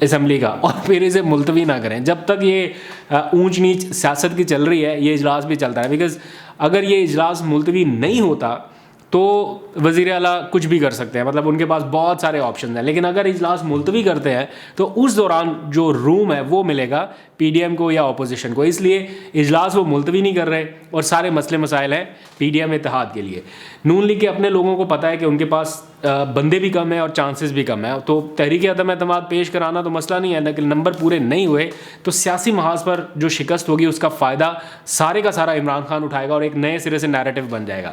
Assembly کا اور پھر اسے ملتوی نہ کریں. جب تک یہ اونچ نیچ سیاست کی چل رہی ہے یہ اجلاس بھی چلتا ہے, بیکاز اگر یہ اجلاس ملتوی نہیں ہوتا تو وزیر اعلیٰ کچھ بھی کر سکتے ہیں, مطلب ان کے پاس بہت سارے آپشنز ہیں. لیکن اگر اجلاس ملتوی کرتے ہیں تو اس دوران جو روم ہے وہ ملے گا پی ڈی ایم کو یا اپوزیشن کو, اس لیے اجلاس وہ ملتوی نہیں کر رہے اور سارے مسئلے مسائل ہیں پی ڈی ایم اتحاد کے لیے. نون لیگ کے اپنے لوگوں کو پتہ ہے کہ ان کے پاس بندے بھی کم ہیں اور چانسز بھی کم ہیں, تو تحریک عدم اعتماد پیش کرانا تو مسئلہ نہیں ہے, لیکن نمبر پورے نہیں ہوئے تو سیاسی محاذ پر جو شکست ہوگی اس کا فائدہ سارے کا سارا عمران خان اٹھائے گا اور ایک نئے سرے سے نیریٹو بن جائے گا.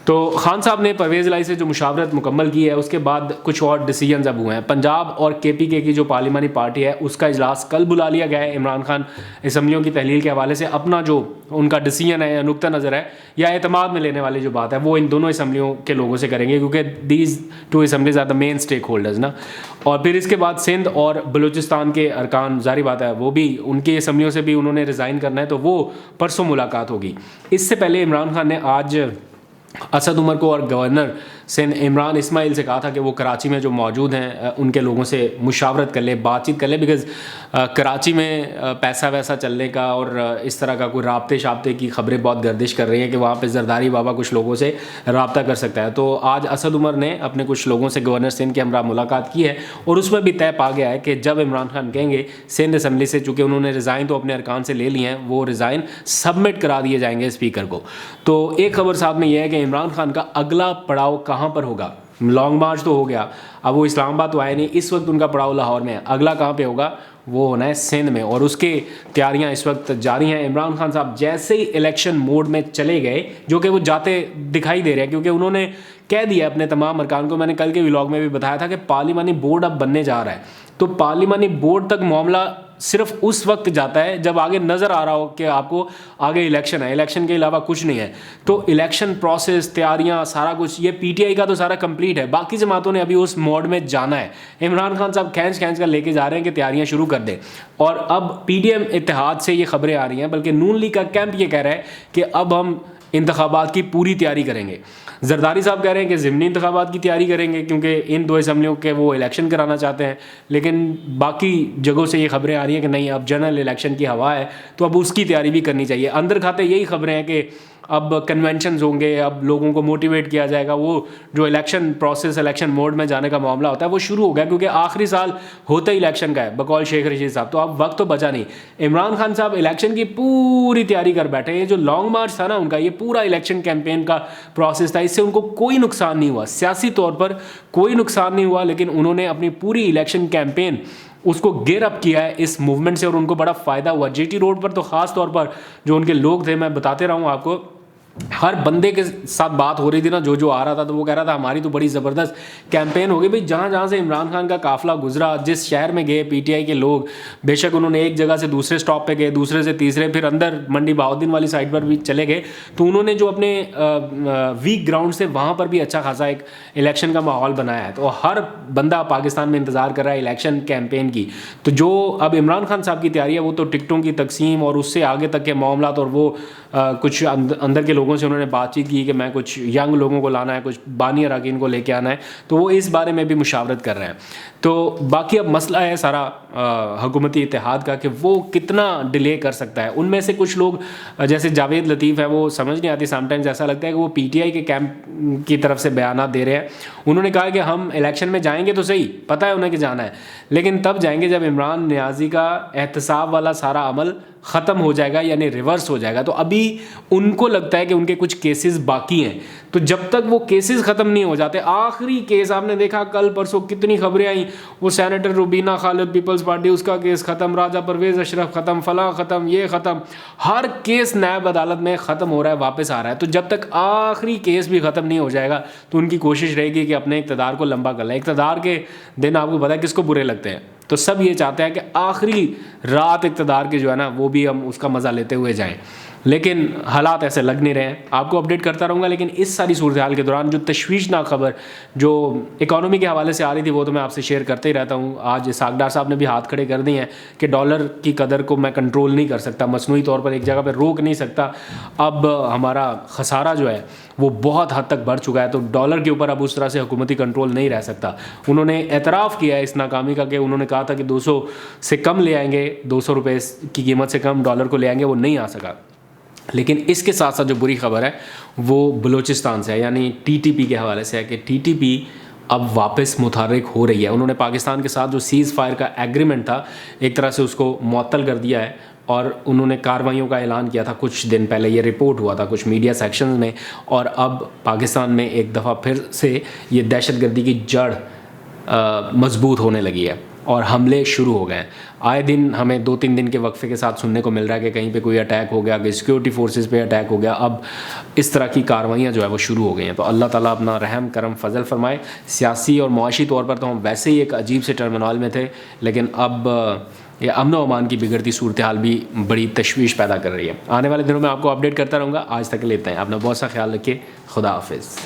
تو خان صاحب نے پرویز الہی سے جو مشاورت مکمل کی ہے اس کے بعد کچھ اور ڈیسیجنز اب ہوئے ہیں. پنجاب اور کے پی کے کی جو پارلیمانی پارٹی ہے اس کا اجلاس کل بلا لیا گیا ہے. عمران خان اسمبلیوں کی تحلیل کے حوالے سے اپنا جو ان کا ڈیسیجن ہے یا نقطہ نظر ہے یا اعتماد میں لینے والی جو بات ہے وہ ان دونوں اسمبلیوں کے لوگوں سے کریں گے, کیونکہ these two assemblies are the main stakeholders نا. اور پھر اس کے بعد سندھ اور بلوچستان کے ارکان, ظاہری بات ہے وہ بھی ان کی اسمبلیوں سے بھی انہوں نے ریزائن کرنا ہے, تو وہ پرسوں ملاقات ہوگی. اس سے پہلے عمران خان نے آج اسد عمر کو اور گورنر سندھ عمران اسماعیل سے کہا تھا کہ وہ کراچی میں جو موجود ہیں ان کے لوگوں سے مشاورت کر لے, بات چیت کر لے, بیکاز کراچی میں پیسہ ویسا چلنے کا اور اس طرح کا کوئی رابطے شابطے کی خبریں بہت گردش کر رہی ہیں کہ وہاں پہ زرداری بابا کچھ لوگوں سے رابطہ کر سکتا ہے. تو آج اسد عمر نے اپنے کچھ لوگوں سے گورنر سندھ کے ہمراہ ملاقات کی ہے اور اس میں بھی طے پا گیا ہے کہ جب عمران خان کہیں گے سندھ اسمبلی سے, چونکہ انہوں نے ریزائن تو اپنے ارکان سے لے لیے ہیں, وہ ریزائن سبمٹ کرا دیے جائیں گے اسپیکر کو. تو ایک خبر ساتھ میں یہ ہے کہ عمران خان کا اگلا پڑاؤ کہاں پر ہوگا. لانگ مارچ تو ہو گیا, اب وہ اسلام آباد تو آئے نہیں, اس وقت ان کا پڑاؤ لاہور میں ہے. اگلا کہاں پہ ہوگا وہ ہونا ہے سندھ میں, اور اس کی تیاریاں اس وقت جاری ہیں. عمران خان صاحب جیسے ہی الیکشن موڈ میں چلے گئے, جو کہ وہ جاتے دکھائی دے رہے ہیں, کیونکہ انہوں نے کہہ دیا اپنے تمام ارکان کو, میں نے کل کے ولاگ میں بھی بتایا تھا کہ پارلیمانی بورڈ اب بننے جا رہا ہے, تو پارلیمانی بورڈ تک معاملہ صرف اس وقت جاتا ہے جب آگے نظر آ رہا ہو کہ آپ کو آگے الیکشن ہے, الیکشن کے علاوہ کچھ نہیں ہے. تو الیکشن پروسیس, تیاریاں, سارا کچھ یہ پی ٹی آئی کا تو سارا کمپلیٹ ہے, باقی جماعتوں نے ابھی اس موڈ میں جانا ہے. عمران خان صاحب کھینچ کر لے کے جا رہے ہیں کہ تیاریاں شروع کر دیں, اور اب پی ڈی ایم اتحاد سے یہ خبریں آ رہی ہیں, بلکہ نون لیگ کا کیمپ یہ کہہ رہا ہے کہ اب ہم انتخابات کی پوری تیاری کریں گے. زرداری صاحب کہہ رہے ہیں کہ ضمنی انتخابات کی تیاری کریں گے کیونکہ ان دو اسمبلیوں کے وہ الیکشن کرانا چاہتے ہیں, لیکن باقی جگہوں سے یہ خبریں آ رہی ہیں کہ نہیں, اب جنرل الیکشن کی ہوا ہے تو اب اس کی تیاری بھی کرنی چاہیے. اندر کھاتے یہی خبریں ہیں کہ اب کنونشنز ہوں گے, اب لوگوں کو موٹیویٹ کیا جائے گا, وہ جو الیکشن پروسیس, الیکشن موڈ میں جانے کا معاملہ ہوتا ہے وہ شروع ہو گیا, کیونکہ آخری سال ہوتا ہی الیکشن کا ہے بقول شیخ رشید صاحب, تو اب وقت تو بچا نہیں. عمران خان صاحب الیکشن کی پوری تیاری کر بیٹھے ہیں. یہ جو لانگ مارچ تھا نا ان کا, یہ پورا الیکشن کیمپین کا پروسیس تھا, اس سے ان کو کوئی نقصان نہیں ہوا, سیاسی طور پر کوئی نقصان نہیں ہوا, لیکن انہوں نے اپنی پوری الیکشن کیمپین اس کو گیئر اپ کیا ہے اس موومنٹ سے, اور ان کو بڑا فائدہ ہوا. جی ٹی روڈ پر تو خاص طور پر جو ان کے لوگ تھے, میں بتاتے رہا ہوں آپ کو, ہر بندے کے ساتھ بات ہو رہی تھی نا, جو آ رہا تھا تو وہ کہہ رہا تھا ہماری تو بڑی زبردست کیمپین ہو گئی. بھائی جہاں جہاں سے عمران خان کا قافلہ گزرا, جس شہر میں گئے پی ٹی آئی کے لوگ, بے شک انہوں نے ایک جگہ سے دوسرے سٹاپ پہ گئے, دوسرے سے تیسرے, پھر اندر منڈی بہاؤالدین والی سائڈ پر بھی چلے گئے, تو انہوں نے جو اپنے ویک گراؤنڈ سے وہاں پر بھی اچھا خاصا ایک الیکشن کا ماحول بنایا ہے. تو ہر بندہ پاکستان میں انتظار کر رہا ہے الیکشن کیمپین کی. تو جو اب عمران خان صاحب کی تیاری ہے وہ تو ٹکٹوں کی تقسیم اور اس سے آگے تک کے معاملات, اور وہ کچھ اندر کے لوگوں سے انہوں نے بات چیت کی کہ میں کچھ ینگ لوگوں کو لانا ہے, کچھ بانی اراکین کو لے کے آنا ہے, تو وہ اس بارے میں بھی مشاورت کر رہے ہیں. تو باقی اب مسئلہ ہے سارا حکومتی اتحاد کا کہ وہ کتنا ڈیلے کر سکتا ہے. ان میں سے کچھ لوگ جیسے جاوید لطیف ہے, وہ سمجھ نہیں آتی, سم ٹائمز ایسا لگتا ہے کہ وہ پی ٹی آئی کے کیمپ کی طرف سے بیانات دے رہے ہیں. انہوں نے کہا کہ ہم الیکشن میں جائیں گے تو صحیح, پتہ ہے انہیں کہ جانا ہے, لیکن تب جائیں گے جب عمران نیازی کا احتساب والا سارا عمل ختم ہو جائے گا, یعنی ریورس ہو جائے گا. تو ابھی ان کو لگتا ہے کہ ان کے کچھ کیسز باقی ہیں, تو جب تک وہ کیسز ختم نہیں ہو جاتے, آخری کیس آپ نے دیکھا کل پرسوں کتنی خبریں آئیں, وہ سینیٹر روبینہ خالد پیپلز پارٹی, اس کا کیس ختم, راجہ پرویز اشرف ختم, فلاں ختم, یہ ختم, ہر کیس نیب عدالت میں ختم ہو رہا ہے, واپس آ رہا ہے. تو جب تک آخری کیس بھی ختم نہیں ہو جائے گا تو ان کی کوشش رہے گی کہ اپنے اقتدار کو لمبا کر لیں. اقتدار کے دن آپ کو پتا ہے کس کو برے لگتے ہیں, تو سب یہ چاہتے ہیں کہ آخری رات اقتدار کے جو ہے نا وہ بھی ہم اس کا مزہ لیتے ہوئے جائیں. لیکن حالات ایسے لگ نہیں رہے ہیں. آپ کو اپڈیٹ کرتا رہوں گا, لیکن اس ساری صورتحال کے دوران جو تشویشناک خبر جو اکانومی کے حوالے سے آ رہی تھی وہ تو میں آپ سے شیئر کرتے ہی رہتا ہوں. آج اسحاق ڈار صاحب نے بھی ہاتھ کھڑے کر دیے ہیں کہ ڈالر کی قدر کو میں کنٹرول نہیں کر سکتا, مصنوعی طور پر ایک جگہ پہ روک نہیں سکتا. اب ہمارا خسارہ جو ہے وہ بہت حد تک بڑھ چکا ہے, تو ڈالر کے اوپر اب اس طرح سے حکومتی کنٹرول نہیں رہ سکتا. انہوں نے اعتراف کیا ہے اس ناکامی کا, کہ انہوں نے کہا تھا کہ 200 سے کم لے آئیں گے, 200 روپے کی قیمت سے کم ڈالر کو لے آئیں گے, وہ نہیں آ سکا. لیکن اس کے ساتھ ساتھ جو بری خبر ہے وہ بلوچستان سے ہے, یعنی ٹی ٹی پی کے حوالے سے ہے کہ ٹی ٹی پی اب واپس متحرک ہو رہی ہے. انہوں نے پاکستان کے ساتھ جو سیز فائر کا ایگریمنٹ تھا ایک طرح سے اس کو معطل کر دیا ہے, اور انہوں نے کارروائیوں کا اعلان کیا تھا کچھ دن پہلے, یہ رپورٹ ہوا تھا کچھ میڈیا سیکشنز میں. اور اب پاکستان میں ایک دفعہ پھر سے یہ دہشت گردی کی جڑ مضبوط ہونے لگی ہے اور حملے شروع ہو گئے ہیں. آئے دن ہمیں 2-3 دن کے وقفے کے ساتھ سننے کو مل رہا ہے کہ کہیں پہ کوئی اٹیک ہو گیا, کہ سیکورٹی فورسز پہ اٹیک ہو گیا. اب اس طرح کی کارروائیاں جو ہے وہ شروع ہو گئی ہیں. تو اللہ تعالیٰ اپنا رحم کرم فضل فرمائے. سیاسی اور معاشی طور پر تو ہم ویسے ہی ایک عجیب سے ٹرمینال میں تھے, لیکن اب یہ امن و امان کی بگڑتی صورتحال بھی بڑی تشویش پیدا کر رہی ہے. آنے والے دنوں میں آپ کو اپڈیٹ کرتا رہوں گا. آج تک لیتے ہیں, اپنا بہت سا خیال رکھیے. خدا حافظ.